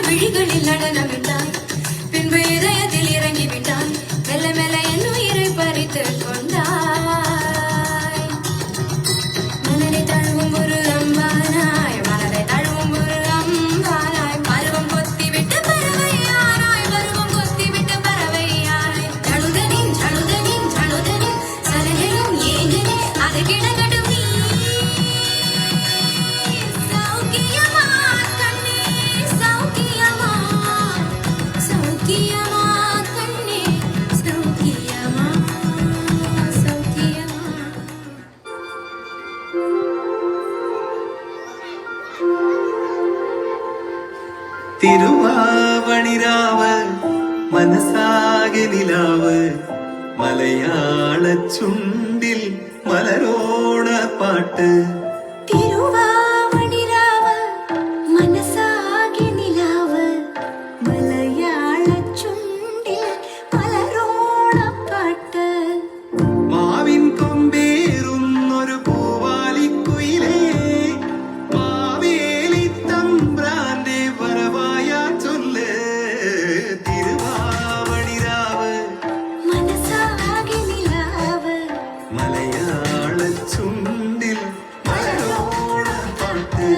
விழிகளில் நடனமிட்டாய், பின்பு இதயத்தில் இறங்கிவிட்டாய், மெல்ல மெல்ல என் உயிரை பறித்து கொண்டாய். மனதை தழுவும் ஒரு அம்பானாய், மனதை தழுவும் ஒரு அம்பானாய், பருவம் கொத்திவிட்டு பறவையானாய், பருவம் கொத்திவிட்டு பறவையானாய். தழுதனின் தழுதனின் தழுதனின் சலகையும் ஏங்கனே அது கிடக்கட்டும் நீ. சௌக்கியமா கண்ணே சௌக்கியமா, சௌக்கியமா கண்ணே சௌக்கியமா, சௌக்கியமா. തിരുവാവണിരാവ് മനസാകെ നിലാവ് മലയാള ചുണ്ടിൽ മലരോണ പാട്ട്. തിരുവാവണിരാവ് മനസാകെ നിലാവ് മലയാളച്ചുണ്ടിൽ മലരോണപ്പാട്ട്. മാവിൻ കൊമ്പേറുന്നൊരു പൂവാലിക്കുയിലേ, മാവേലി തമ്പ്രാന്റെ വരവായ ചൊല്ല്. തിരുവാവണിരാവ് മനസാകെ നിലാവ് മലയാള ചുണ്ടിൽ മലരോണ പാട്ട്.